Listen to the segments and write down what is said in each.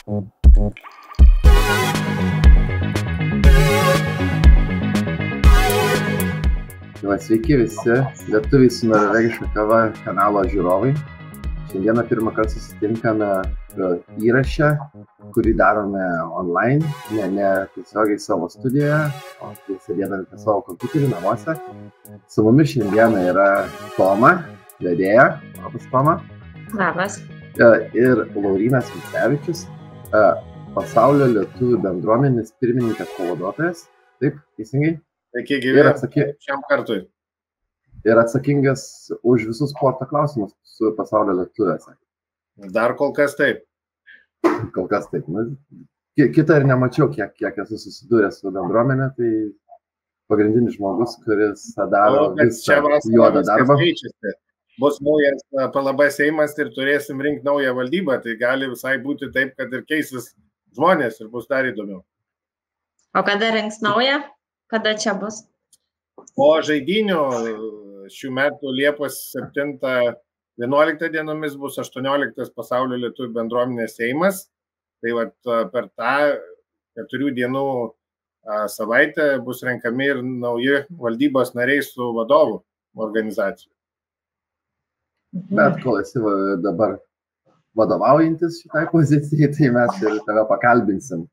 Sveiki visi lietuviai su norvegiška kava kanalo žiūrovai. Šiandieną pirmą kartą susitinkame įrašę, kurį darome online, ne tiesiogiai savo studijoje, o sėdėdami prie savo kompiuterių namuose. Su mumis šiandieną yra Toma, vedėja, labas Toma. Labas. Ir Laurynas Micevičius, pasaulio lietuvių bendruomenės pirmininkas pavaduotojas. Taip, teisingai? Sveiki gyvi šiam kartui. Ir atsakingas už visus sporto klausimus su pasaulio lietuviuose. Dar kol kas taip. Kol kas taip. Kitą ir nemačiau, kiek esu susidūręs su bendruomenė, tai pagrindinis žmogus, kuris daro visą juodą darbą. Bus naujas PLB Seimas ir turėsim rinkti naują valdybą, tai gali visai būti taip, kad ir keisis žmonės ir bus dar įdomiau. O kada rinks naują? Kada čia bus? Po žaidynių šių metų Liepos 7-11 dienomis bus 18 pasaulio lietuvių bendruomenės Seimas. Tai per tą 4 dienų savaitę bus renkami ir nauji valdybos nariai su vadovu organizacijų. Bet kol esi dabar vadovaujantis šitai pozicijai, tai mes ir tave pakalbinsim.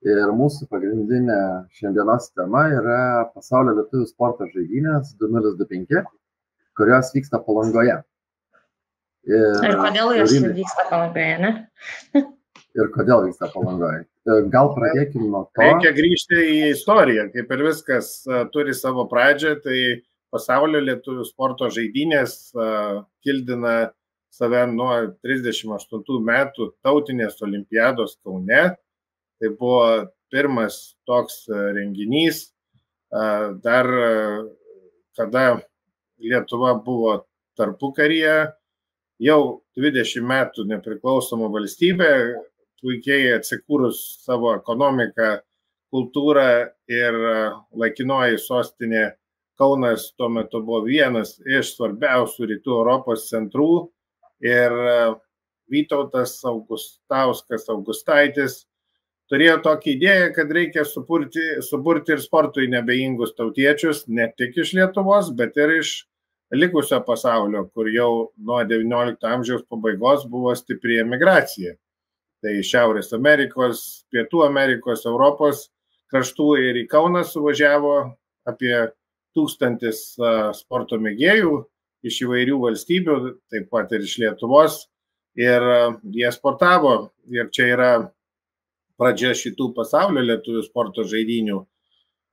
Ir mūsų pagrindinė šiandienos tema yra pasaulio lietuvių sporto žaidynės 2025, kurios vyksta Palangoje. Ir kodėl jos vyksta Palangoje, ne? Ir kodėl vyksta Palangoje. Gal pradėkim nuo to. Reikia grįžti į istoriją, kaip ir viskas turi savo pradžią, tai pasaulio lietuvių sporto žaidynės kildina save nuo 38 metų tautinės olimpiados Kaune. Tai buvo pirmas toks renginys, dar kada Lietuva buvo tarpukaryje, jau 20 metų nepriklausoma valstybė, puikiai atsikūrus savo ekonomiką, kultūrą ir laikinoji sostinė Kaunas tuo metu buvo vienas iš svarbiausių rytų Europos centrų ir Vytautas Augustaitis turėjo tokį idėją, kad reikia suburti ir sportui nebejingus tautiečius, ne tik iš Lietuvos, bet ir iš likusio pasaulio, kur jau nuo XIX amžiaus pabaigos buvo stipri emigracija. Tai Šiaurės Amerikos, Pietų Amerikos, Europos kraštų ir į Kauną suvažiavo apie 1000 sporto mėgėjų iš įvairių valstybių, taip pat ir iš Lietuvos. Ir jie sportavo. Ir čia yra pradžia šitų pasaulio lietuvių sporto žaidynių.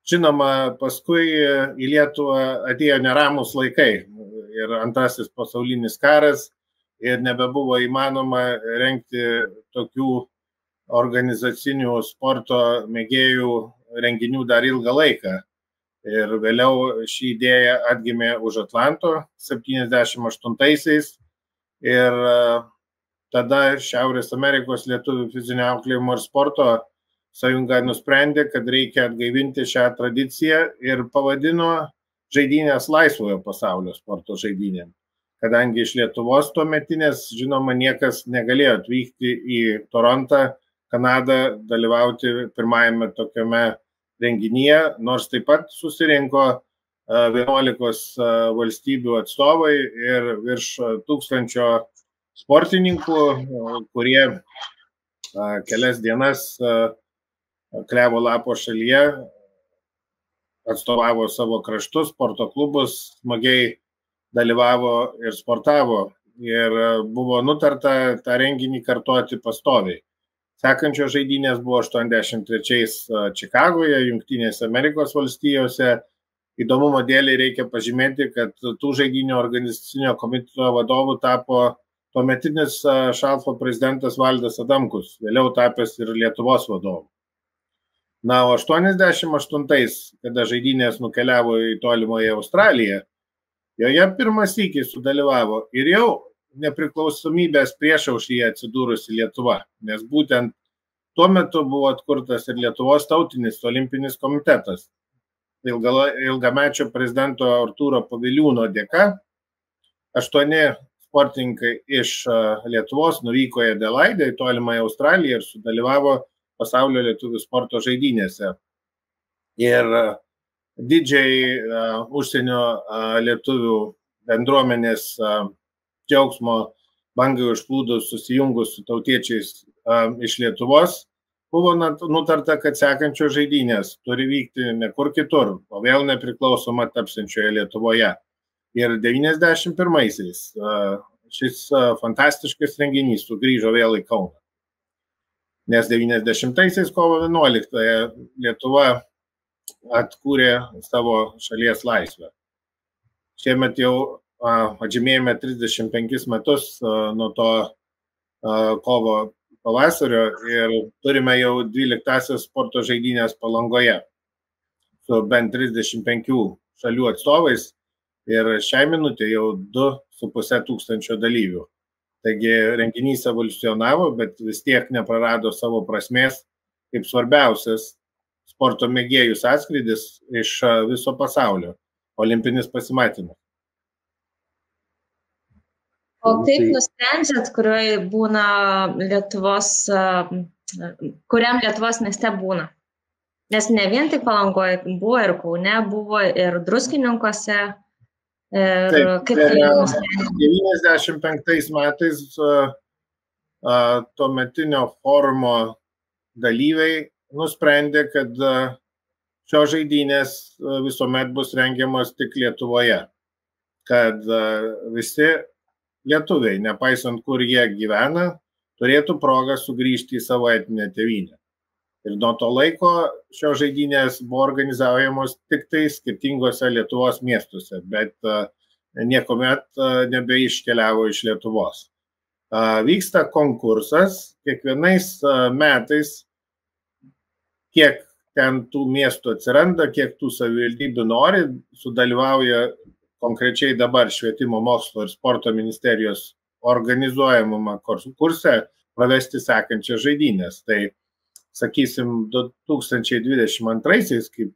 Žinoma, paskui į Lietuvą atėjo neramus laikai ir antrasis pasaulinis karas ir nebebuvo įmanoma rengti tokių organizacinių sporto mėgėjų renginių dar ilgą laiką. Ir vėliau ši idėja atgimė už Atlanto 78-aisiais ir tada Šiaurės Amerikos lietuvių fizinio auklėjimo ir sporto sąjunga nusprendė, kad reikia atgaivinti šią tradiciją ir pavadino žaidynės laisvojo pasaulio sporto žaidynėm. Kadangi iš Lietuvos tuometinės, žinoma, niekas negalėjo atvykti į Torontą, Kanadą, dalyvauti pirmajame tokiame renginyje, nors taip pat susirinko 11 valstybių atstovai ir virš 1000 sportininkų, kurie kelias dienas Klevo Lapo šalyje atstovavo savo kraštus, sporto klubus, smagiai dalyvavo ir sportavo. Ir buvo nutarta tą renginį kartoti pastoviai. Sekančios žaidynės buvo 83-ais Čikagoje, Jungtinėse Amerikos valstijose. Įdomumo dėlei reikia pažymėti, kad tų žaidynių organizacinio komiteto vadovų tapo tuometinis Šalfo prezidentas Valdas Adamkus, vėliau tapęs ir Lietuvos vadovu. Na, o 88-ais, kada žaidynės nukeliavo į tolimąją Australiją, joje pirmą sykį sudalyvavo ir jau nepriklausomybės priešaušryje atsidūrusi Lietuva, nes būtent tuo metu buvo atkurtas ir Lietuvos tautinis olimpinis komitetas. Ilgamečio prezidento Artūro Paviliūno dėka 8 sportininkai iš Lietuvos nuvyko į Adelaidę, į tolimąją Australiją ir sudalyvavo pasaulio lietuvių sporto žaidynėse. Ir didžiai užsienio lietuvių bendruomenės džiaugsmo bangai užplūdus susijungus su tautiečiais iš Lietuvos, buvo nutarta, kad sekančios žaidynės turi vykti ne kur kitur, o vėl nepriklausoma tapsiančioje Lietuvoje. Ir 91-aisiais šis fantastiškas renginys sugrįžo vėl į Kauną. Nes 90-aisiais kovo 11-ąją Lietuva atkūrė savo šalies laisvę. Šiemet jau atžymėjome 35 metus nuo to kovo pavasario ir turime jau 12-asias sporto žaidynės Palangoje su bent 35 šalių atstovais ir šiai minutė jau 2,5 tūkstančio dalyvių. Taigi renginys evoliucionavo, bet vis tiek neprarado savo prasmės kaip svarbiausias sporto mėgėjų sąskrydis iš viso pasaulio – olimpinis pasimatymas. O kaip nusprendžiat, būna kuriam Lietuvos mieste būna? Nes ne vien tik Palangoje, buvo ir Kaune, buvo ir Druskininkuose. Taip, 95 metais tuometinio forumo dalyviai nusprendė, kad šios žaidynės visuomet bus rengiamos tik Lietuvoje, kad visi lietuviai, nepaisant kur jie gyvena, turėtų progą sugrįžti į savo etninę tėvynę. Ir nuo to laiko šios žaidynės buvo organizuojamos tik tai skirtingose Lietuvos miestuose, bet niekuomet nebeiškeliavo iš Lietuvos. Vyksta konkursas, kiekvienais metais, kiek ten tų miestų atsiranda, kiek tų savivaldybių nori, sudalyvauja konkrečiai dabar Švietimo mokslo ir sporto ministerijos organizuojamame konkurse pravesti sekančias žaidynės. Tai, sakysim, 2022-aisiais, kaip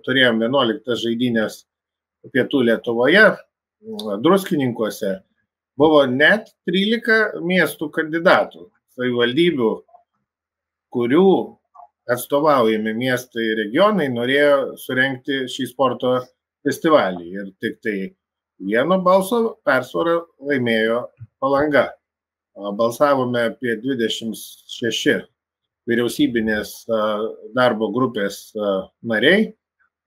turėjom 11 žaidynės pietų Lietuvoje, Druskininkuose, buvo net 13 miestų kandidatų, savivaldybių, kurių atstovaujami miestai ir regionai norėjo surengti šį sporto festivalį. Ir tik tai vieno balso persvarą laimėjo Palanga. Balsavome apie 26 vyriausybinės darbo grupės nariai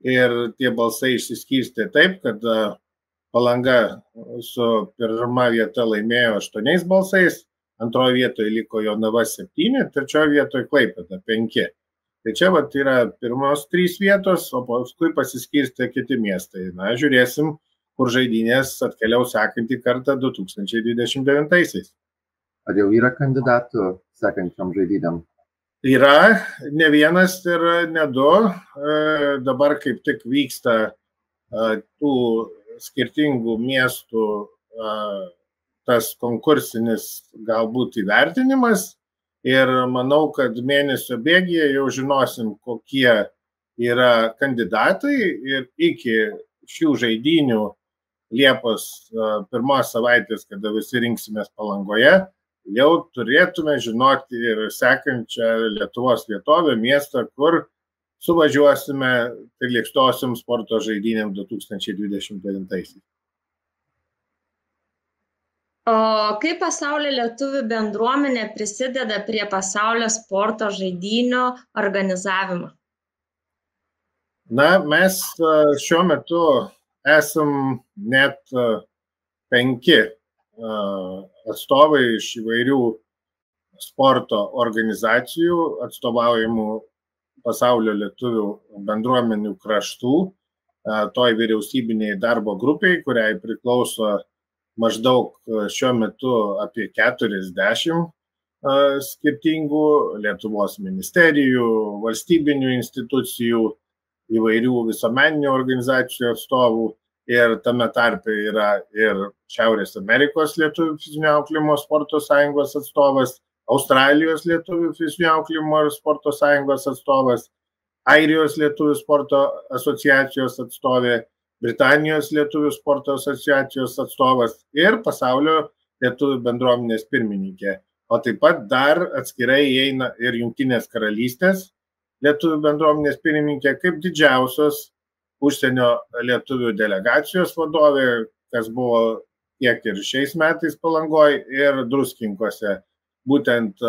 ir tie balsai išsiskirstė taip, kad Palanga su pirma vieta laimėjo 8 balsais, antroje vietoje liko Jonava 7, trečioje vietoje Klaipėda 5. Tai čia yra pirmos 3 vietos, o paskui pasiskirstė kiti miestai. Na, žiūrėsim, kur žaidynės atkeliaus sekantį kartą 2029-aisiais. Ar jau yra kandidatų sekančiam žaidynėm? Yra ne vienas ir ne 2. Dabar kaip tik vyksta tų skirtingų miestų tas konkursinis galbūt įvertinimas. Ir manau, kad mėnesio bėgyje jau žinosim, kokie yra kandidatai ir iki šių žaidynių Liepos 1 savaitės, kada visi rinksimės Palangoje, jau turėtume žinoti ir sekančią Lietuvos vietovę, miestą, kur suvažiuosime 13 sporto žaidynėm 2029-aisiais. O kaip pasaulio lietuvių bendruomenė prisideda prie pasaulio sporto žaidynių organizavimo? Na, mes šiuo metu esam net 5 atstovai iš įvairių sporto organizacijų, atstovaujamų pasaulio lietuvių bendruomenių kraštų, toj vyriausybiniai darbo grupiai, kuriai priklauso maždaug šiuo metu apie 40 skirtingų Lietuvos ministerijų, valstybinių institucijų, įvairių visuomeninių organizacijų atstovų ir tame tarpe yra ir Šiaurės Amerikos lietuvių fizinio auklėjimo sporto sąjungos atstovas, Australijos lietuvių fizinio auklėjimo ir sporto sąjungos atstovas, Airijos lietuvių sporto asociacijos atstovė, Britanijos lietuvių sporto asociacijos atstovas ir pasaulio lietuvių bendruomenės pirmininkė. O taip pat dar atskirai įeina ir Jungtinės karalystės lietuvių bendruomenės pirmininkė kaip didžiausios užsienio lietuvių delegacijos vadovė, kas buvo tiek ir šiais metais Palangoje ir Druskininkuose. Būtent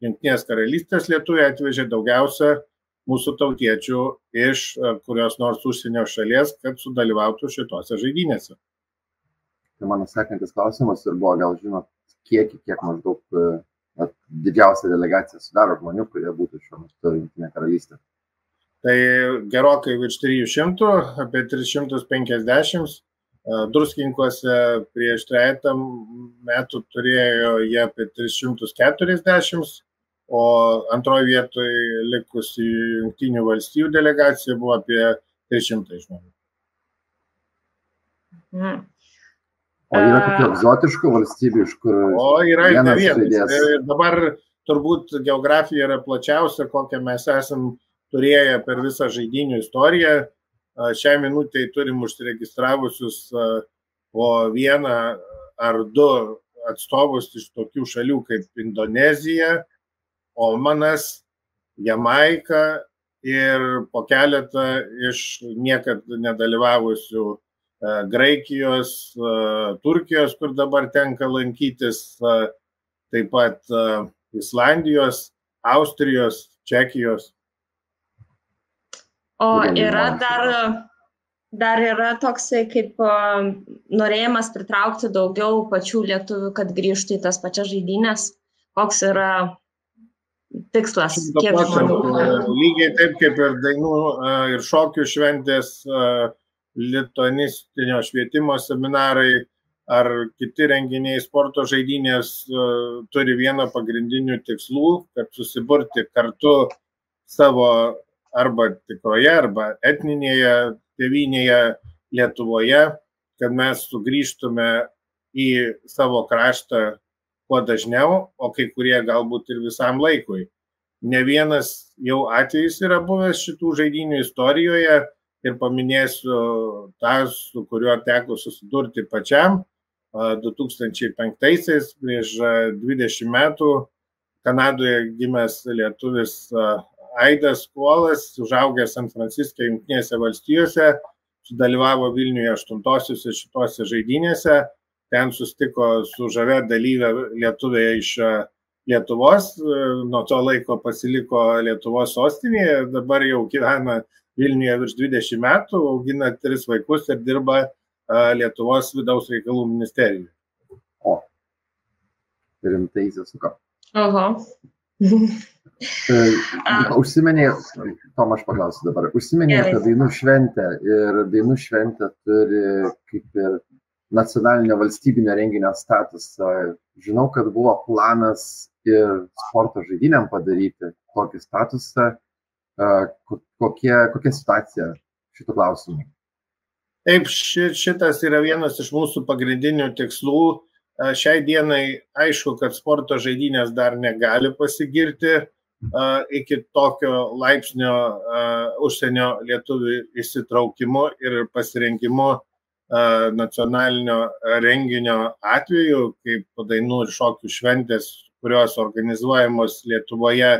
Jungtinės karalystės lietuviai atvežė daugiausia mūsų tautiečių iš kurios nors užsienio šalies, kad sudalyvautų šitose žaidynėse. Tai mano sekantis klausimas ir buvo, gal žinot, kiek maždaug didžiausia delegacija sudaro žmonių, kurie būtų šiuo metu Jungtinė karalystė. Tai gerokai virš 300, apie 350. Druskininkuose prieš 3 metų turėjo jie apie 340, o antroje vietoje likusi Jungtinių valstijų delegacija buvo apie 300 žmonių. O yra tokių egzotiškų valstybių, iš kur yra vienas žaidėjas. Dabar turbūt geografija yra plačiausia, kokią mes esam turėję per visą žaidynių istoriją. Šią minutę turim užsiregistravusius po 1 ar 2 atstovus iš tokių šalių kaip Indonezija, Omanas, Jamaika ir po keletą iš niekad nedalyvavusių Graikijos, Turkijos, kur dabar tenka lankytis, taip pat Islandijos, Austrijos, Čekijos. O yra dar yra toksai kaip norėjimas pritraukti daugiau pačių lietuvių, kad grįžtų į tas pačias žaidynės. Koks yra tikslas? Kiek žmonių? Lygiai taip kaip ir dainų ir šokių šventės, lituanistinio švietimo seminarai ar kiti renginiai, sporto žaidynės turi vieną pagrindinių tikslų, kad susiburti kartu savo arba tikroje, arba etninėje tėvynėje Lietuvoje, kad mes sugrįžtume į savo kraštą kuo dažniau, o kai kurie galbūt ir visam laikui. Ne vienas jau atvejis yra buvęs šitų žaidynių istorijoje ir paminėsiu tą, su kuriuo teko susidurti pačiam. 2005-aisiais, prieš 20 metų, Kanadoje gimęs lietuvis Aidas Kuolas, užaugęs San Franciske, Jungtinėse valstijose, sudalyvavo Vilniuje 8-osiuose šitose žaidynėse, ten sustiko su žavia dalyvė lietuvė iš Lietuvos, nuo to laiko pasiliko Lietuvos sostinėje, dabar jau gyvena Vilniuje virš 20 metų, augina 3 vaikus ir dirba Lietuvos vidaus reikalų ministerijoje. O, rimtai įsisuka. Oho. Užsiminė, Tom aš paklausiu dabar, užsiminė apie dainų šventę ir dainų šventė turi kaip ir nacionalinio valstybinio renginio statusą. Žinau, kad buvo planas ir sporto žaidynėm padaryti tokį statusą. Kokia situacija šitų klausimų? Taip, šitas yra vienas iš mūsų pagrindinių tikslų. Šiai dienai aišku, kad sporto žaidynės dar negali pasigirti iki tokio laipsnio užsienio lietuvių įsitraukimu ir pasirinkimu nacionalinio renginio atveju, kaip dainų ir šokių šventės, kurios organizuojamos Lietuvoje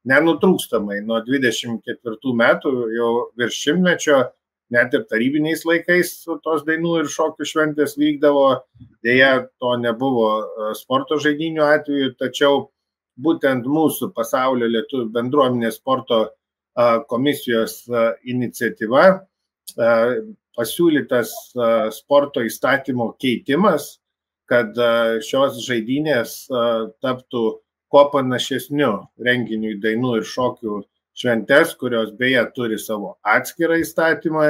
nenutrūkstamai nuo 24 metų, jau virš 100-mečio, net ir tarybiniais laikais tos dainų ir šokių šventės vykdavo. Deja, to nebuvo sporto žaidynių atveju, tačiau būtent mūsų pasaulio lietuvių bendruomenės sporto komisijos iniciatyva pasiūlytas sporto įstatymo keitimas, kad šios žaidynės taptų kuo panašesniu renginiui dainų ir šokių šventes, kurios beje turi savo atskirą įstatymą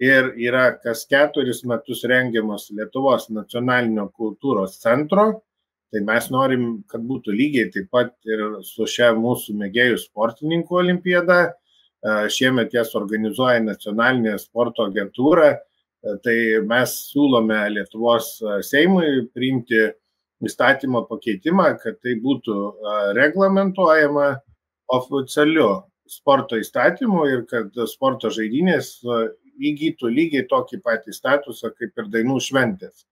ir yra kas 4 metus rengiamos Lietuvos nacionalinio kultūros centro. Tai mes norim, kad būtų lygiai taip pat ir su šia mūsų mėgėjų sportininkų olimpiada. Šiemet jas organizuoja nacionalinė sporto agentūra. Tai mes siūlome Lietuvos Seimui priimti įstatymo pakeitimą, kad tai būtų reglamentuojama oficialiu sporto įstatymu ir kad sporto žaidynės įgytų lygiai tokį patį statusą kaip ir dainų šventės.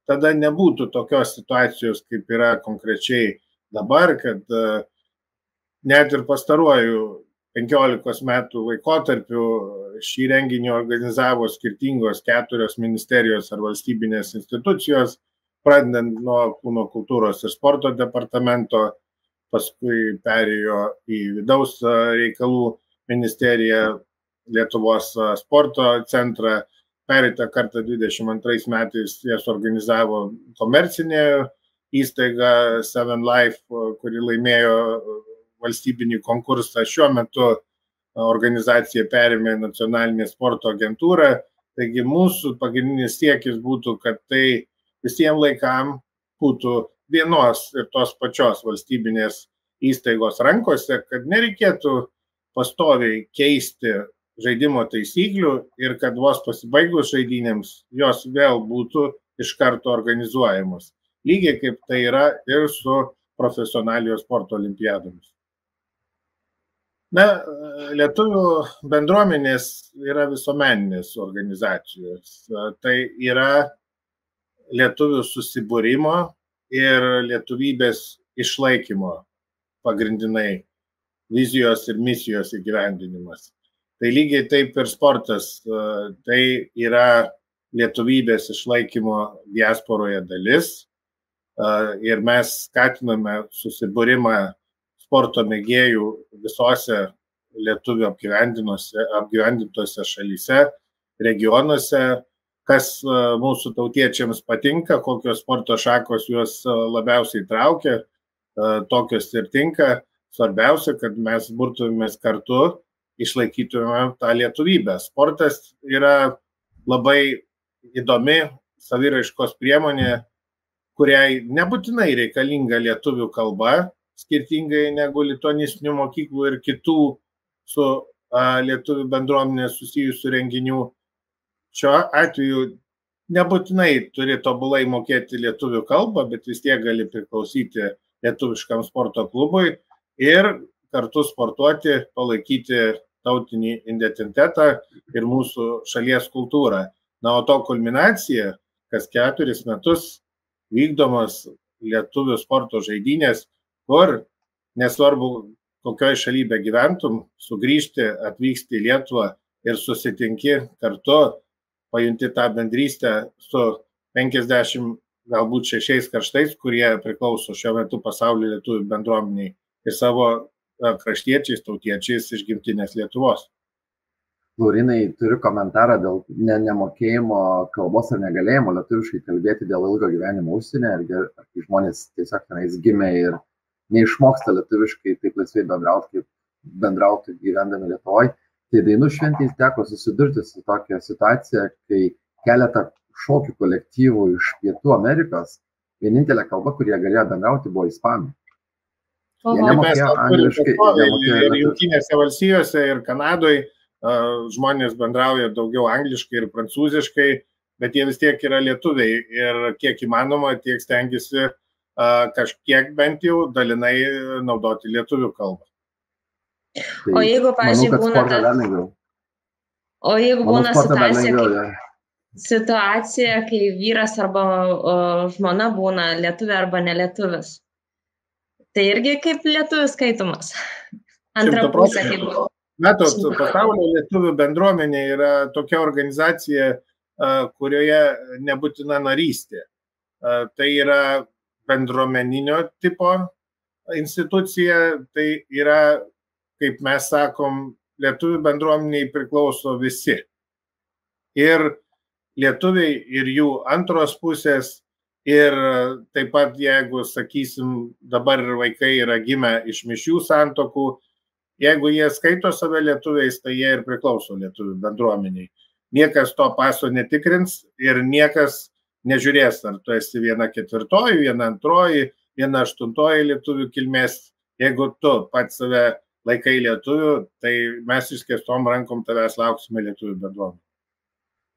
tada nebūtų tokios situacijos, kaip yra konkrečiai dabar, kad net ir pastaruoju 15 metų laikotarpiu šį renginį organizavo skirtingos 4 ministerijos ar valstybinės institucijos, pradedant nuo kūno kultūros ir sporto departamento, paskui perėjo į vidaus reikalų ministeriją, Lietuvos sporto centrą, pereitą kartą 22 metais jas organizavo komercinė įstaiga Seven Life, kuri laimėjo valstybinį konkursą. Šiuo metu organizacija perėmė nacionalinę sporto agentūrą. Taigi mūsų pagrindinis siekis būtų, kad tai visiems laikam būtų vienos ir tos pačios valstybinės įstaigos rankose, kad nereikėtų pastoviai keisti žaidimo taisyklių ir kad vos pasibaigus žaidynėms jos vėl būtų iš karto organizuojamos. Lygiai kaip tai yra ir su profesionalijos sporto olimpiadomis. Na, lietuvių bendruomenės yra visuomeninės organizacijos. Tai yra lietuvių susibūrimo ir lietuvybės išlaikymo pagrindinai vizijos ir misijos įgyvendinimas. Tai lygiai taip ir sportas, tai yra lietuvybės išlaikymo diasporoje dalis ir mes skatiname susibūrimą sporto mėgėjų visose lietuvių apgyvendintose šalyse, regionuose, kas mūsų tautiečiams patinka, kokios sporto šakos juos labiausiai traukia, tokios ir tinka. Svarbiausia, kad mes burtumės kartu, išlaikytume tą lietuvybę. Sportas yra labai įdomi saviraiškos priemonė, kuriai nebūtinai reikalinga lietuvių kalba, skirtingai negu lituanistinių mokyklų ir kitų su lietuvių bendruomenė susijusių renginių. Šiuo atveju nebūtinai turi tobulai mokėti lietuvių kalbą, bet vis tiek gali priklausyti lietuviškam sporto klubui ir kartu sportuoti, palaikyti tautinį identitetą ir mūsų šalies kultūrą. Na, o to kulminacija, kas 4 metus vykdomos lietuvių sporto žaidynės, kur nesvarbu, kokioje šalyje gyventum, sugrįžti, atvyksti į Lietuvą ir susitinki kartu, pajunti tą bendrystę su 50, galbūt 6 karštais, kurie priklauso šiuo metu pasaulio lietuvių bendruomeniai ir savo kraštiečiais, tautiečiais iš gimtinės Lietuvos. Laurinai, turiu komentarą dėl nemokėjimo kalbos ar negalėjimo lietuviškai kalbėti dėl ilgo gyvenimo užsienyje, ar kai žmonės tiesiog tenais gimė ir neišmoksta lietuviškai taip laisvai bendrauti, kaip bendrauti gyvendami Lietuvoje. Tai dainų šventės teko susidurti su tokia situacija, kai keletą šokių kolektyvų iš Pietų Amerikos vienintelė kalba, kurie galėjo bendrauti, buvo ispanų. Jie nemokėjo angliškai. Ir Jungtinėse valstijose, ir Kanadoje žmonės bendrauja daugiau angliškai ir prancūziškai, bet jie vis tiek yra lietuviai ir kiek įmanoma, tiek stengiasi kažkiek bent jau dalinai naudoti lietuvių kalbą. O jeigu, pavyzdžiui, būna situacija, kai vyras arba žmona būna lietuvė arba nelietuvis, tai irgi kaip lietuvis skaitomas. Antra pusė kaip buvo. Matot, pasaulio lietuvių bendruomenė yra tokia organizacija, kurioje nebūtina narystė. Tai yra bendruomeninio tipo institucija, tai yra, kaip mes sakom, lietuvių bendruomeniai priklauso visi. Ir lietuviai, ir jų antros pusės, ir taip pat, jeigu, sakysim, dabar vaikai yra gimę iš mišrių santuokų, jeigu jie skaito save lietuviais, tai jie ir priklauso lietuvių bendruomeniai. Niekas to paso netikrins ir niekas nežiūrės, ar tu esi 1/4, 1/2, 1/8 lietuvių kilmės. Jeigu tu pats save laikai lietuvių, tai mes išskėstom rankom tavęs lauksime lietuvių bendruomenį.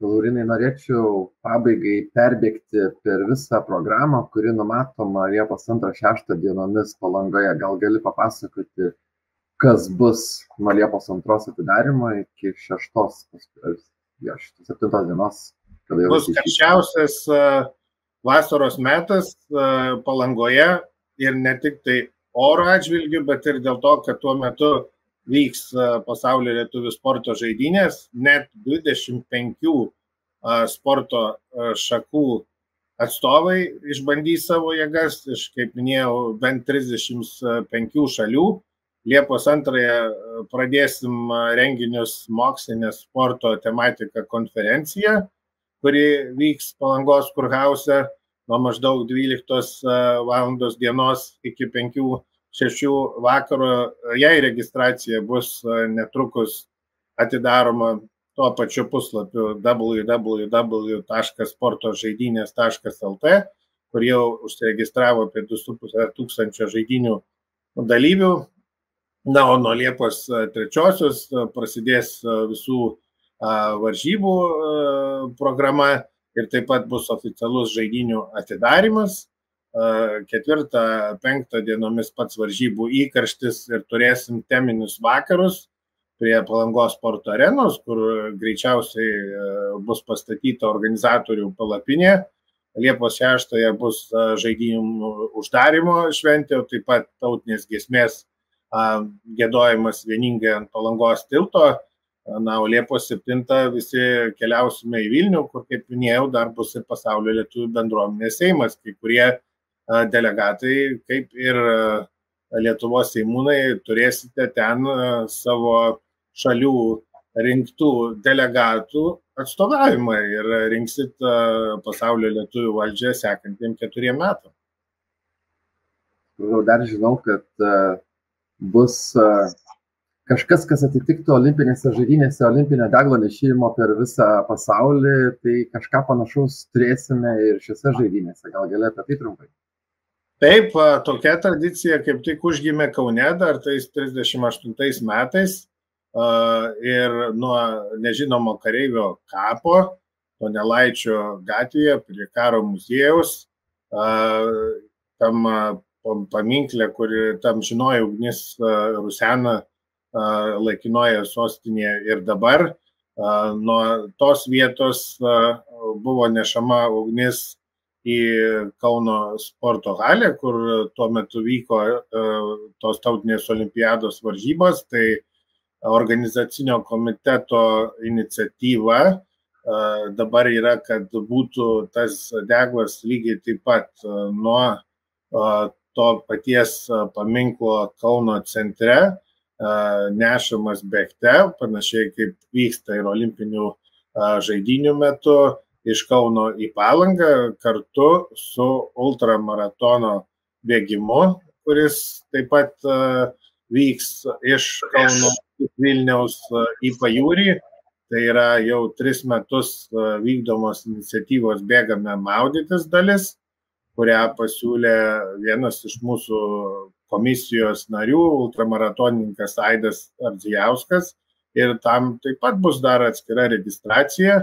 Laurinai, norėčiau pabaigai perbėgti per visą programą, kuri numatoma Liepos 2-6 dienomis Palangoje. Gal gali papasakoti, kas bus nuo Liepos 2 atidarimo iki 7 dienos. Bus karščiausias vasaros metas Palangoje ir ne tik tai oro atžvilgių, bet ir dėl to, kad tuo metu vyks pasaulio lietuvių sporto žaidynės, net 25 sporto šakų atstovai išbandys savo jėgas iš, kaip minėjau, bent 35 šalių. Liepos 2 pradėsim renginius mokslinę sporto tematiką konferenciją, kuri vyks Palangos kurhause nuo maždaug 12 valandos dienos iki 5-6 vakaro. Jei registracija bus netrukus atidaroma tuo pačiu puslapiu www.sportožaidynės.lt, kur jau užsiregistravo apie 2500 žaidynių dalyvių. Na, o nuo Liepos 3 prasidės visų varžybų programa ir taip pat bus oficialus žaidynių atidarimas. 4-5 dienomis pats varžybų įkarštis ir turėsim teminius vakarus prie Palangos sporto arenos, kur greičiausiai bus pastatyta organizatorių palapinė. Liepos 6 bus žaidynių uždarimo šventė, taip pat tautinės giesmės giedojimas vieningai ant Palangos tilto. Na, o Liepos 7 visi keliausime į Vilnių, kur, kaip minėjau, dar bus ir pasaulio lietuvių bendruomenės seimas. Kai kurie delegatai, kaip ir Lietuvos seimūnai, turėsite ten savo šalių rinktų delegatų atstovavimą ir rinksit pasaulio lietuvių valdžią sekantiem 4 metam. Dar žinau, kad bus kažkas, kas atitiktų olimpinėse žaidynėse olimpinio deglo nešimo per visą pasaulį, tai kažką panašaus turėsime ir šiose žaidynėse. Gal gali apie tai trumpai? Taip, tokia tradicija kaip tik užgimė Kaune dar tais 38 metais ir nuo nežinomo kareivio kapo, Donelaičio gatvėje prie karo muziejaus, tam paminkle, kur tam žinojo ugnis rusena laikinoje sostinėje ir dabar. Nuo tos vietos buvo nešama ugnis į Kauno sporto halę, kur tuo metu vyko tos tautinės olimpiados varžybos. Tai organizacinio komiteto iniciatyva dabar yra, kad būtų tas deglas lygiai taip pat nuo to paties paminklo Kauno centre nešamas bėgte, panašiai kaip vyksta ir olimpinių žaidynių metu iš Kauno į Palangą, kartu su ultramaratono bėgimu, kuris taip pat vyks iš Kauno į Vilniaus į pajūrį. Tai yra jau 3 metus vykdomos iniciatyvos Bėgame maudytis dalis, kurią pasiūlė vienas iš mūsų komisijos narių, ultramaratonininkas Aidas Ardzijauskas, ir tam taip pat bus dar atskira registracija.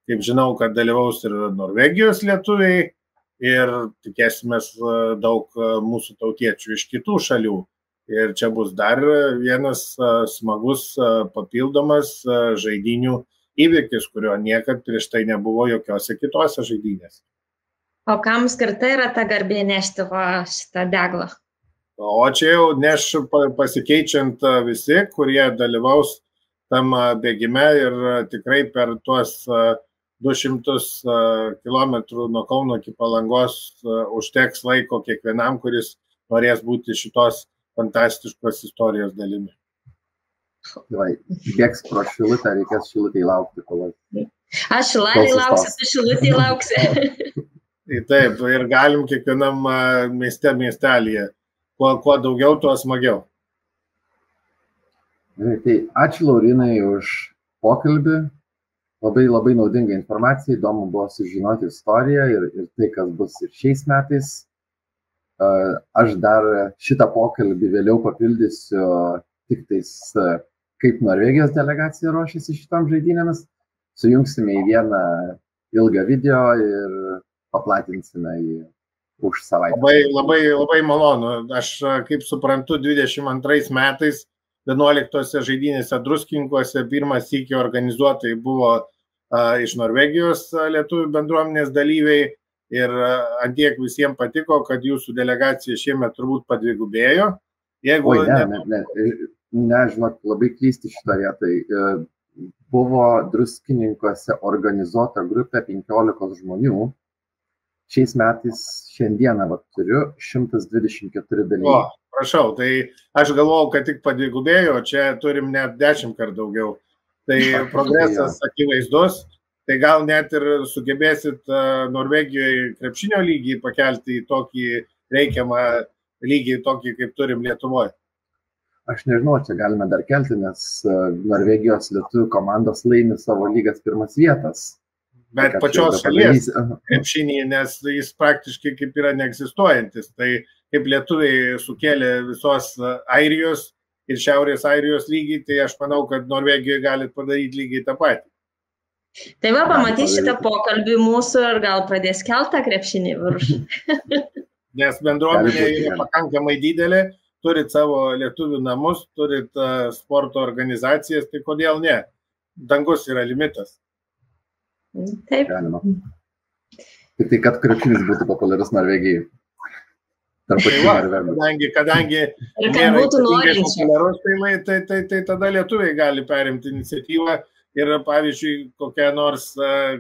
Kaip žinau, kad dalyvaus ir Norvegijos lietuviai ir tikėsimės daug mūsų tautiečių iš kitų šalių. Ir čia bus dar vienas smagus papildomas žaidynių įvykis, kurio niekad prieš tai nebuvo jokiose kitose žaidynėse. O kam skirta yra ta garbė nešti šitą deglą? O čia jau neš pasikeičiant visi, kurie dalyvaus tam bėgime ir tikrai per tuos 200 kilometrų nuo Kauno iki Palangos užteks laiko kiekvienam, kuris norės būti šitos fantastiškos istorijos dalimi. Bėgs pro Šilutę, reikės Šilutėj laukti. Aš Šilalėj lauksiu, tu Šilutėj lauksi. Taip, ir galim kiekvienam miestelyje. Kuo daugiau, tuo smagiau. Tai ačiū Laurinai už pokalbį. Labai naudinga informacija, įdomu buvo sužinoti istoriją ir tai, kas bus ir šiais metais. Aš dar šitą pokalbį vėliau papildysiu tik tais, kaip Norvegijos delegacija ruošiasi šitam žaidynėmis. Sujungsime į vieną ilgą video ir paplatinsime jį už savaitę. Labai malonu. Aš, kaip suprantu, 22 metais 11 žaidynėse Druskininkuose pirmas sykį organizuotojai buvo iš Norvegijos lietuvių bendruomenės dalyviai. ir antiek visiems patiko, kad jūsų delegacija šiemet turbūt padvigubėjo. Jeigu žinok, labai klysti šitą vietą. Buvo Druskininkuose organizuota grupė 15 žmonių. Šiais metais šiandieną turiu 124 dalyviai. Prašau, tai aš galvojau, kad tik padvigubėjo, čia turim net 10 kart daugiau. Tai progresas akivaizdus, tai gal net ir sugebėsit Norvegijoje krepšinio lygį pakelti į tokį reikiamą lygį, tokį kaip turim Lietuvoje. Aš nežinau, čia galime dar kelti, nes Norvegijos lietuvių komandos laimi savo lygas pirmas vietas. Bet pačios šalies krepšinį, nes jis praktiškai kaip yra neegzistuojantis. Tai kaip lietuviai sukėlė visos Airijos ir Šiaurės Airijos lygį, tai aš manau, kad Norvegijoje galit padaryti lygiai tą patį. Tai va, pamatys šitą pokalbį mūsų ir gal pradės keltą krepšinį virš. Nes bendruomenė yra pakankamai didelė, turit savo lietuvių namus, turit sporto organizacijas, tai kodėl ne? Dangus yra limitas. Taip. Galima. Tik tai, kad krepšinis būtų populiarus Norvegijai. Kadangi nėra ypatingai populiarus, tai tada lietuviai gali perimti iniciatyvą ir, pavyzdžiui, kokia nors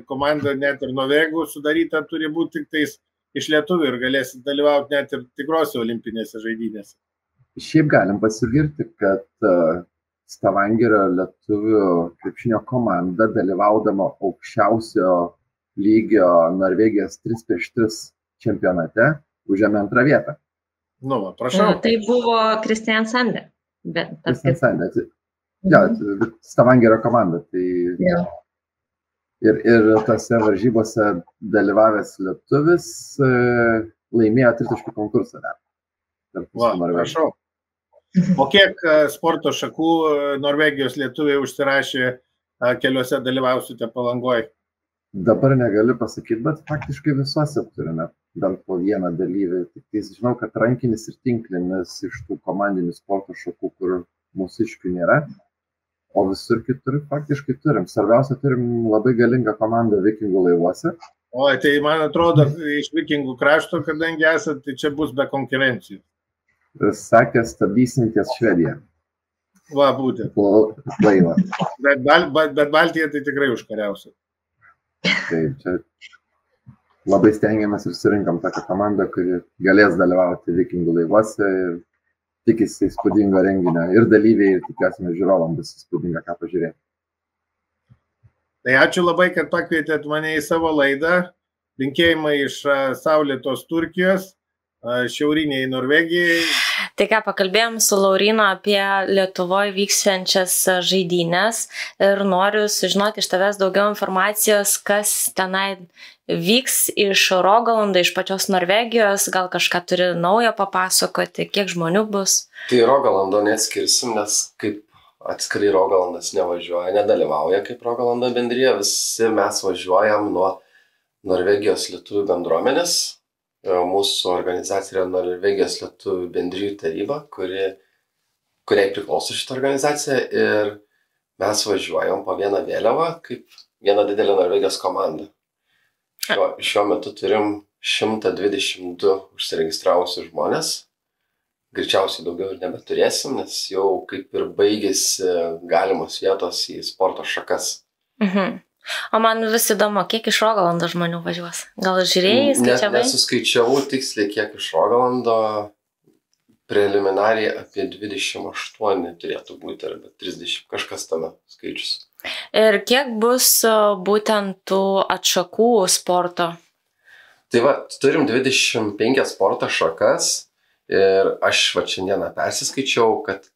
komanda net ir norvegų sudaryta turi būti tik tais iš lietuvių ir galėsit dalyvauti net ir tikrose olimpinėse žaidynėse. Šiaip galim pasigirti, kad Stavangerio lietuvių krepšinio komanda dalyvaudama aukščiausio lygio Norvegijos 3x3 čempionate užėmė antrą vietą. Nu, prašau. Tai buvo Kristian Sande. Kristian Sande. Stavangerio komanda. Ir tose varžybose dalyvavęs lietuvis laimėjo 3 konkursą. Prašau. O kiek sporto šakų Norvegijos lietuviai užsirašė keliuose dalyvausite Palangoje? Dabar negaliu pasakyti, bet faktiškai visuose turime bent po vieną dalyvį. Tik žinau, kad rankinis ir tinklinis iš tų komandinių sporto šakų, kur mūsiškių nėra, o visur kitur faktiškai turim. Svarbiausia, turim labai galingą komandą vikingų laivuose. O, tai man atrodo, iš vikingų krašto, kadangi esat, tai čia bus be konkurencijų. Sakė, stabdysim ties Švediją. Va, būtent. Laivą. Bet Baltija tai tikrai užkariausia. Taip, čia labai stengiamės ir surinkam tokią komandą, kuri galės dalyvauti vikingų laivuose ir tikisi įspūdingo renginio. Ir dalyviai, ir tikiuosime žiūrovam bus įspūdinga, ką pažiūrėti. Tai ačiū labai, kad pakvietėt mane į savo laidą. Linkėjimai iš saulėtos Turkijos, šiauriniai Norvegijai. Tai ką, pakalbėjom su Laurynu apie Lietuvoje vyksiančias žaidynės ir noriu sužinoti iš tavęs daugiau informacijos, kas tenai vyks iš Rogalando, iš pačios Norvegijos, gal kažką turi naujo papasakoti, kiek žmonių bus? Tai Rogalando neatskirsim, nes kaip atskirai Rogalandas nevažiuoja, nedalyvauja kaip Rogalando bendrija, visi mes važiuojam nuo Norvegijos lietuvių bendruomenės. Mūsų organizacija yra Norvegijos lietuvių bendrijų taryba, kuriai priklauso šitą organizaciją ir mes važiuojam po vieną vėliavą kaip viena didelė Norvegijos komanda. Šiuo metu turim 122 užsiregistravusius žmonės. Greičiausiai daugiau ir nebeturėsim, nes jau kaip ir baigėsi galimos vietos į sporto šakas. O man vis įdomu, kiek iš Rogalando žmonių važiuos? Gal žiūrėjai, skaičiavai? Nesuskaičiavau tiksliai, kiek iš Rogalando, preliminariai apie 28 turėtų būti, arba 30, kažkas tame skaičius. Ir kiek bus būtent tų atšakų sporto? Tai va, turim 25 sporto šakas ir aš šiandieną persiskaičiau, kad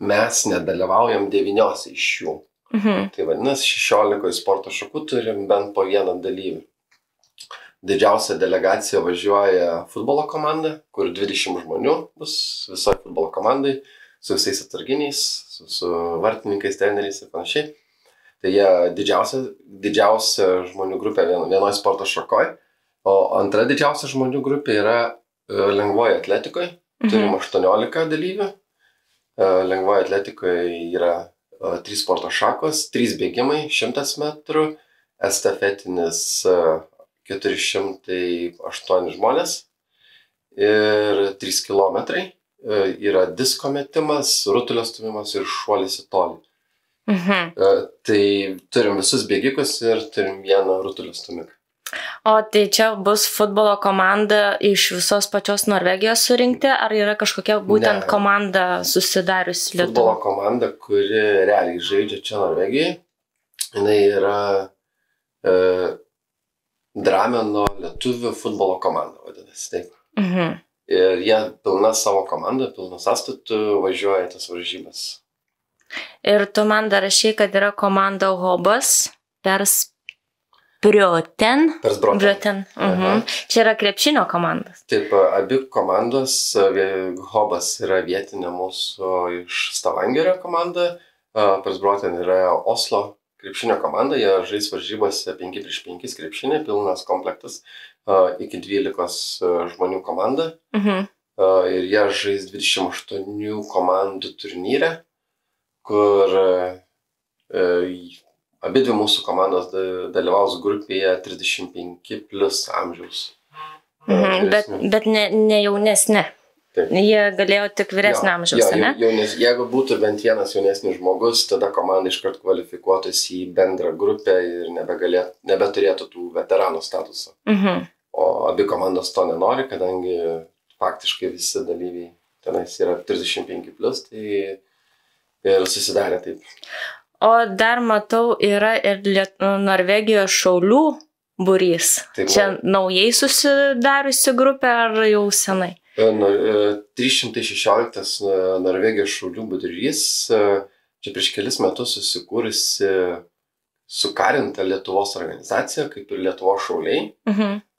mes nedalyvaujam 9 iš jų. Tai vadinasi, 16 sporto šakų turim bent po vieną dalyvį. Didžiausia delegacija važiuoja futbolo komanda, kur 20 žmonių bus visoje futbolo komandai, su visais atsarginiais, su vartininkais, treneriais ir panašiai. Tai jie didžiausia žmonių grupė vienoje sporto šakoje, o antra didžiausia žmonių grupė yra lengvoje atletikoje. Turim 18 dalyvių. Lengvoje atletikoje yra 3 sporto šakos, 3 bėgimai, 100 metrų, estafetinis 408 žmonės ir 3 kilometrai. Yra disko metimas, rutulio stūmimas ir šuolis į tolį. Tai turim visus bėgikus ir turim vieną rutulio stūmiką. O tai čia bus futbolo komanda iš visos pačios Norvegijos surinkti, ar yra kažkokia būtent komanda susidariusi Lietuvoje? Futbolo komanda, kuri realiai žaidžia čia Norvegijai, jinai yra Drameno lietuvių futbolo komanda, vadinasi, taip. Ir jie pilna savo komandą, pilna sąstatų važiuoja tas varžybas. Ir tu man dar rašai, kad yra komanda Hobas Persbroten. Čia yra krepšinio komandas. Taip, abi komandos, Hobas yra vietinė mūsų iš Stavangerio komanda, Persbroten yra Oslo krepšinio komanda, jie žais varžybose 5x5 krepšinė, pilnas komplektas, iki 12 žmonių komanda. Ir jie žais 28 komandų turnyre, kur abidvi mūsų komandos dalyvaus grupėje 35 plus amžiaus. Bet ne jaunesnė. Taip. Jie galėjo tik vyresnio amžiaus, ne? Jeigu būtų bent vienas jaunesnis žmogus, tada komanda iškart kvalifikuotųsi į bendrą grupę ir nebeturėtų tų veteranų statusą. O abi komandos to nenori, kadangi faktiškai visi dalyviai tenais yra 35 plus, tai ir susidarė taip. O dar matau, yra ir Norvegijos šaulių būrys. Taip, čia naujai susidariusi grupė ar jau senai? 316 Norvegijos šaulių būrys, čia prieš kelis metus susikūrusi sukarinta Lietuvos organizacija, kaip ir Lietuvos šauliai.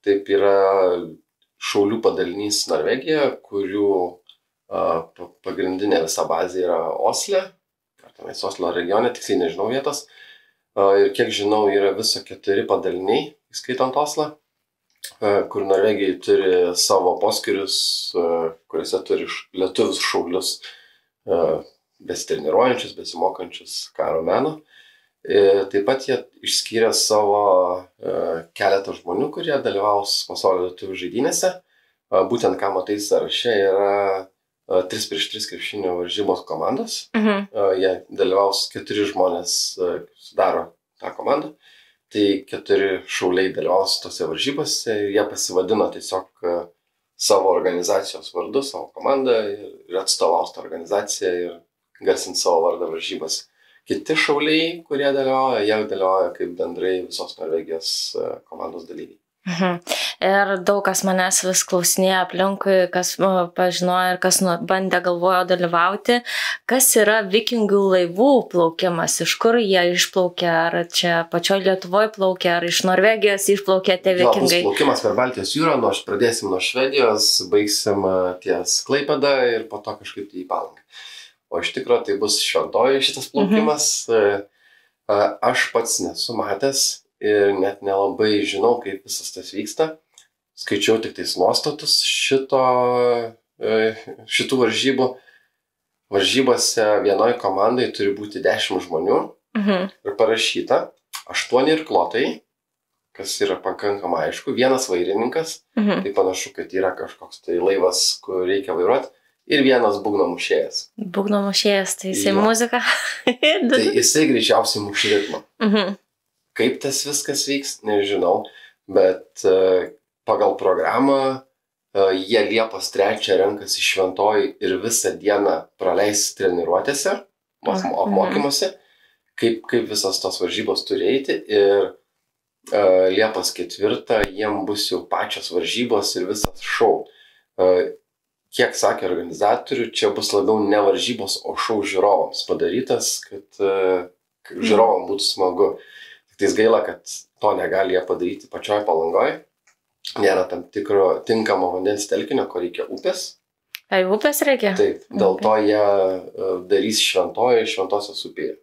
Taip yra šaulių padalinys Norvegija, kurių pagrindinė visa bazė yra Osle, Oslo regione, tiksliai nežinau vietos. Ir kiek žinau, yra viso 4 padaliniai, įskaitant Oslą, kur Norvegijai turi savo poskyrius, kuriuose turi lietuvius šaulius, besitreniruojančius, besimokančius karo meno. Taip pat jie išskyrė savo keletą žmonių, kurie dalyvaus pasaulio lietuvių žaidynėse. Būtent ką matai sąraše yra 3x3 krepšinio varžybos komandos. Jie dalyvaus 4 žmonės, sudaro tą komandą. Tai 4 šauliai dalyvaus tose varžybose ir jie pasivadino tiesiog savo organizacijos vardu, savo komandą ir atstovaus tą organizaciją ir garsins savo vardą varžybose. Kiti šauliai, kurie dalyvauja, jie dalyvauja kaip bendrai visos Norvegijos komandos dalyviai. Ir daug kas manęs vis klausinėja aplinkui, kas pažinojo ir kas bandė galvojo dalyvauti. Kas yra vikingų laivų plaukimas? Iš kur jie išplaukia? Ar čia pačioj Lietuvoje plaukia? Ar iš Norvegijos išplaukia tie vikingai? Bus plaukimas per Baltijos jūrą, pradėsim nuo Švedijos, baigsim ties Klaipėdą ir po to kažkaip į Palangą. O iš tikrųjų tai bus Šventoji šitas plaukimas. Aš pats nesu matęs ir net nelabai žinau, kaip visas tas vyksta. Skaičiau tik tais nuostatus šitų varžybų. Varžybose vienoj komandai turi būti 10 žmonių ir parašyta 8 irklotai, kas yra pakankamai aišku, 1 vairininkas, tai panašu, kad yra kažkoks tai laivas, kur reikia vairuoti, ir 1 būgno mušėjas. Būgno mušėjas, tai jisai muzika. Tai jisai greičiausiai muš ritmą. Kaip tas viskas vyks, nežinau, bet pagal programą jie Liepos 3 renkasi Šventoji ir visą dieną praleis treniruotėse, apmokymuose, kaip visas tos varžybos turi eiti, ir Liepos 4 jiem bus jau pačios varžybos ir visas šou. Kiek sakė organizatorių, čia bus labiau ne varžybos, o šou žiūrovams padarytas, kad žiūrovam būtų smagu. Tik gaila, kad to negali jie padaryti pačioj Palangoje. Nėra tam tikro tinkamo vandens telkinio, ko reikia upės. Ar upės reikia? Taip, dėl to jie darys Šventosios upėje.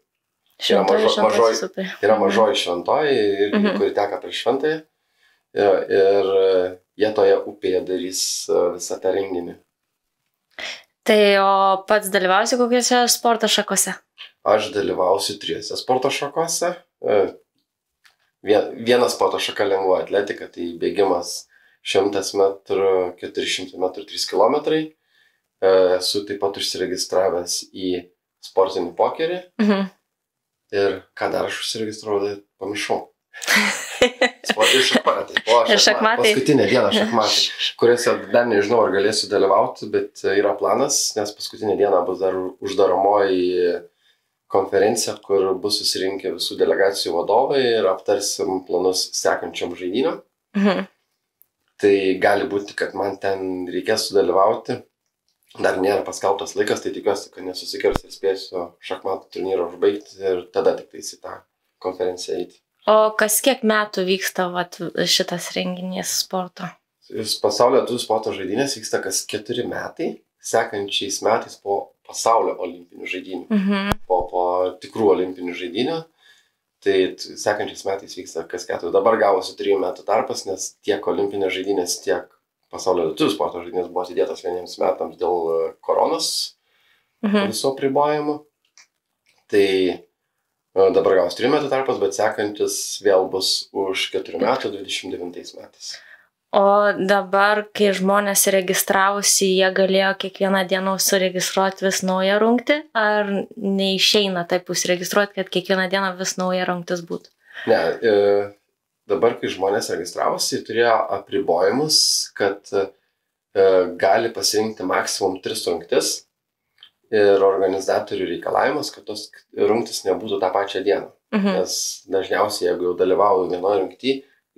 Šventosios upėje. Yra mažoji Šventoji, kuri teka per Šventąją. Ir jie toje upėje darys visą tą renginį. Tai o pats dalyvausi kokiuose sporto šakose? Aš dalyvausiu 3 sporto šakose. Vienas sporto šaka lengva atletika, tai bėgimas 100 metrų, 400 metrų, 3 kilometrai. Esu taip pat užsiregistravęs į sportinį pokerį. Ir ką dar aš užsiregistravau, tai pamiršau. Ir šachmatai. Paskutinę dieną šachmatai, kuriuose dar nežinau, ar galėsiu dalyvauti, bet yra planas, nes paskutinę dieną bus dar uždaromoji konferencija, kur bus susirinkę visų delegacijų vadovai ir aptarsim planus sekančiom žaidynėm. Tai gali būti, kad man ten reikės sudalyvauti. Dar nėra paskelbtas laikas, tai tikiuosi, kad nesusikers ir spėsiu šachmatų turnyrą užbaigti ir tada tik į tą konferenciją eiti. O kas kiek metų vyksta šitas renginys sporto? Pasaulio lietuvių sporto žaidynės vyksta kas 4 metai, sekančiais metais po pasaulio olimpinių žaidynių, po tikrų olimpinių žaidynių. Tai sekančiais metais vyksta kas 4. Dabar gavosi 3 metų tarpas, nes tiek olimpinės žaidynės, tiek pasaulio lietuvių sporto žaidynės buvo atidėtas 1 metams dėl koronos viso apribojimų. Tai dabar gavos 3 metų tarpas, bet sekantis vėl bus už 4 metų, 29 metais. O dabar, kai žmonės registravosi, jie galėjo kiekvieną dieną suregistruoti vis naują rungtį, ar neišeina taip užsiregistruoti, kad kiekvieną dieną vis nauja rungtis būtų? Ne, dabar, kai žmonės registravosi, turėjo apribojimus, kad gali pasirinkti maksimum 3 rungtis. Ir organizatorių reikalavimas, kad tos rungtys nebūtų tą pačią dieną. Nes dažniausiai, jeigu jau dalyvauju vienoje rungtyje,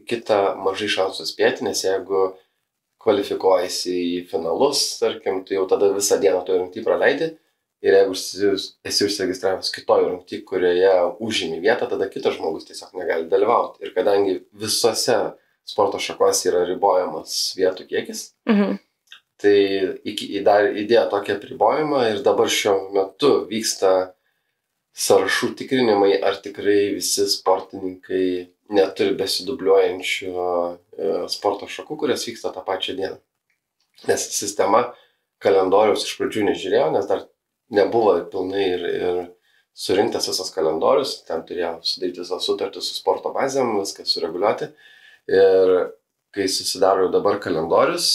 kitą mažai šansų spėti, nes jeigu kvalifikuojasi į finalus, tarkim, tai jau tada visą dieną toje rungtyje praleidi. Ir jeigu esi užsiregistravęs kitoje rungtyje, kurioje užimi vietą, tada kitas žmogus tiesiog negali dalyvauti. Ir kadangi visose sporto šakose yra ribojamas vietų kiekis, tai dar įdėjo tokį apribojimą ir dabar šiuo metu vyksta sąrašų tikrinimai, ar tikrai visi sportininkai neturi besidubliuojančių sporto šakų, kurios vyksta tą pačią dieną. Nes sistema kalendoriaus iš pradžių nežiūrėjo, nes dar nebuvo pilnai ir surinktas visas kalendorius, ten turėjo sudaryti visas sutartis su sporto bazėm, viską sureguliuoti. Ir kai susidaro dabar kalendorius,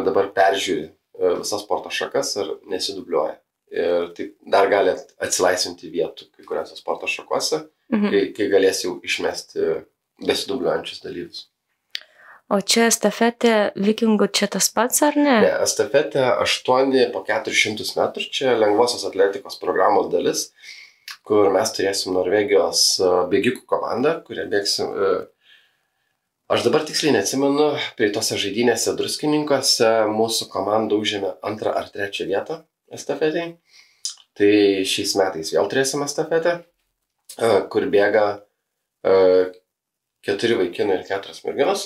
dabar peržiūri visas sporto šakas ir nesidubliuoja. Ir tai dar gali atsilaisvinti vietų kai kuriuose sporto šakose, kai galės jau išmesti besidubliuojančius dalyvius. O čia estafetė vikingų čia tas pats, ar ne? Ne, estafetė 8 po 400 metrų, čia lengvosios atletikos programos dalis, kur mes turėsim Norvegijos bėgikų komandą, kurie bėgsim. Aš dabar tiksliai neatsimenu, prie tose žaidynėse Druskininkuose mūsų komanda užėmė 2 ar 3 vietą estafetėj. Tai šiais metais vėl turėsim estafetę, kur bėga 4 vaikinai ir 4 merginos.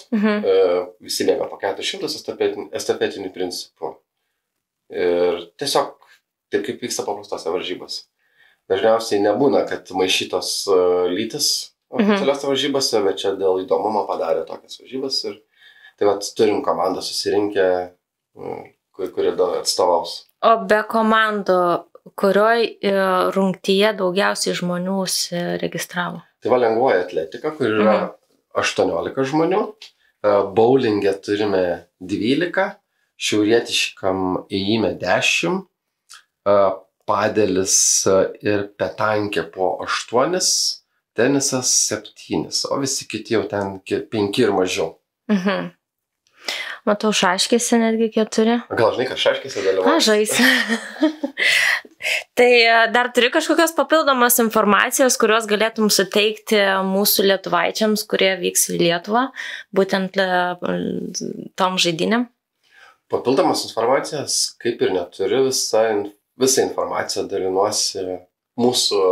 Visi bėga po 400 estafetinių principų. Ir tiesiog taip kaip vyksta paprastose varžybose. Dažniausiai nebūna, kad maišytos lytis oficialiuose varžybose, bet čia dėl įdomumo padarė tokias varžybas. Ir tai vat turim komandą susirinkę, kuri atstovaus. O be komandų, kurioj rungtyje daugiausiai žmonių registravo? Tai va lengvoji atletika, kur yra 18 žmonių. Bowlingė turime 12, šiaurietiškam ėjime 10, padelis ir petankė po 8, tenisas 7, o visi kiti jau ten 5 ir mažiau. Matau, šaškėse netgi 4. Gal žinai, kad šaškėse dalyvauja? Žaisi. Tai dar turi kažkokios papildomos informacijos, kurios galėtum suteikti mūsų lietuvaičiams, kurie vyks į Lietuvą, būtent tom žaidynėm? Papildomos informacijos kaip ir neturiu, visą informaciją dalinuosi mūsų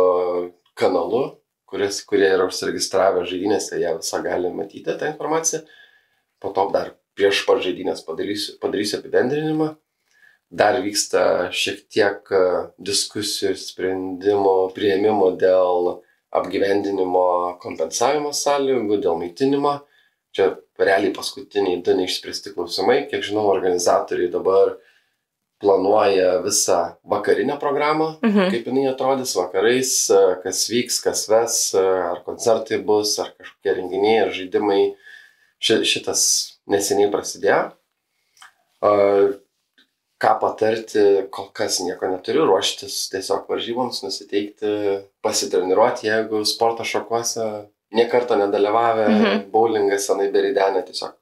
kanalu, kurie yra užsiregistravę žaidynėse, jie visą gali matyti tą informaciją. Po to dar prieš pat žaidynės padarysiu apibendrinimą. Dar vyksta šiek tiek diskusijų ir sprendimų priėmimo dėl apgyvendinimo kompensavimo sąlygų, dėl maitinimo. Čia realiai paskutiniai 2 neišspręsti klausimai. Kiek žinau, organizatoriai dabar planuoja visą vakarinę programą, kaip jinai atrodys vakarais, kas vyks, kas ves, ar koncertai bus, ar kažkokie renginiai, ar žaidimai. Šitas neseniai prasidėjo. Ką patarti, kol kas nieko neturiu, ruoštis tiesiog varžyboms, nusiteikti, pasitreniruoti, jeigu sporto šakuose niekarto nedalyvavę, bowlingas senai beridenė tiesiog.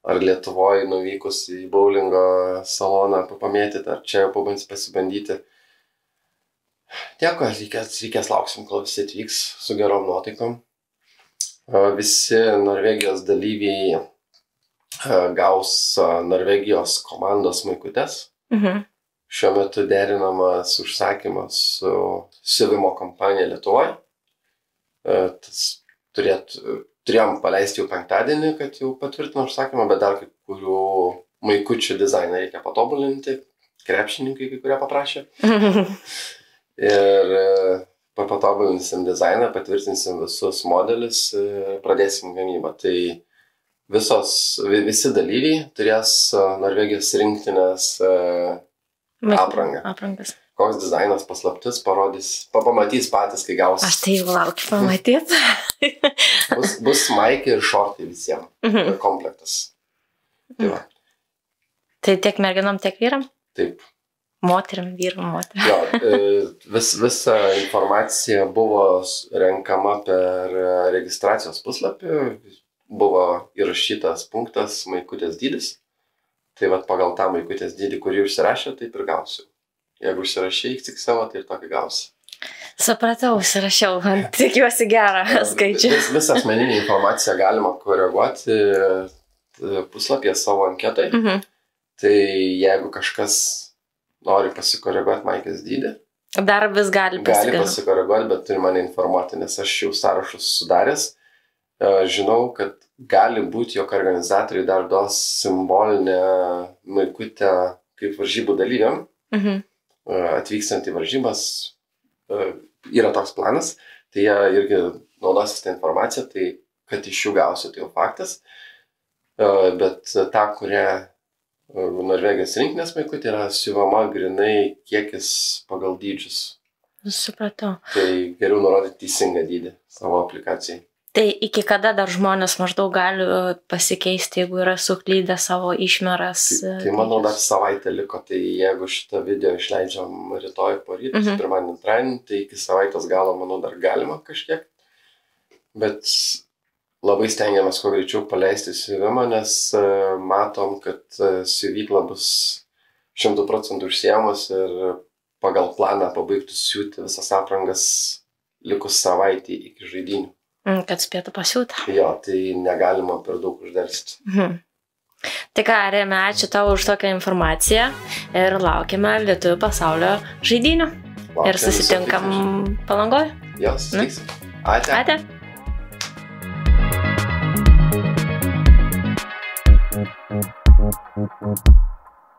Ar Lietuvoje nuvykus į bowlingo saloną pamėtyti, ar čia jau pasibandyti. Tieko, reikės lauksim, kol visi atvyks su gerom nuotaikom. Visi Norvegijos dalyviai gaus Norvegijos komandos maikutes. Šiuo metu derinamas užsakymas su siuvimo kompanija Lietuvoje. Turėjom paleisti jau penktadienį, kad jau patvirtino užsakymą, bet dar kai kurių maikučių dizainą reikia patobulinti. Krepšininkai kai kurie paprašė. Ir patobulinsim dizainą, patvirtinsim visus modelius ir pradėsim gamybą. Tai visi dalyviai turės Norvegijos rinktinės Aprangas. Koks dizainas paslaptis pamatys patys, kai gaus. Aš tai jau laukiu pamatyti. Bus maikai ir šortai visiems. Komplektas. Tai tiek merginom, tiek vyram? Taip. Moterim, vyram, moterim. Jo, visa informacija buvo renkama per registracijos puslapį. Buvo įrašytas punktas maikutės dydis. Tai pagal tą maikutės dydį, kurį užsirašė, taip ir gausiu. Jeigu užsirašė tik savo, tai ir tokį gausi. Supratau, užsirašiau. Tikiuosi gerą skaičių. Visą asmeninį informaciją galima koreguoti puslapyje savo anketai. Tai jeigu kažkas nori pasikoreguoti maikės dydį, dar vis gali pasikoreguoti, bet turi mane informuoti, nes aš jau sąrašus sudaręs. Žinau, kad gali būti, jog organizatoriai dar duos simbolinę maikutę kaip varžybų dalyviam. Atvykstant į varžybas yra toks planas, tai jie irgi naudosis tą informaciją, tai kad iš jų gausiu, tai jau faktas. Bet ta, kurią Norvegijos rinktinės maikutė yra siuvama grinai kiekis pagal dydžius. Supratau. Tai geriau nurodyti teisingą dydį savo aplikacijai. Tai iki kada dar žmonės maždaug gali pasikeisti, jeigu yra suklydę savo išmeras? Tai manau, dar savaitę liko, tai jeigu šitą video išleidžiam rytoj poryt, pirmadienį, antradienį, tai iki savaitės galo, manau, dar galima kažkiek. Bet labai stengiamės kuo greičiau paleisti siuvimą, nes matom, kad siuvykla bus 100% užsiėmus ir pagal planą pabaigtų siūti visas aprangas likus savaitį iki žaidynių. Kad spėtų pasiūti. Jo, tai negalima per daug uždelsti. Tai ką, Remi, ačiū tau už tokią informaciją ir laukime Lietuvių pasaulio žaidynių. Ir susitinkam Palangoje. Jo, susitiksim. Ate. Ate.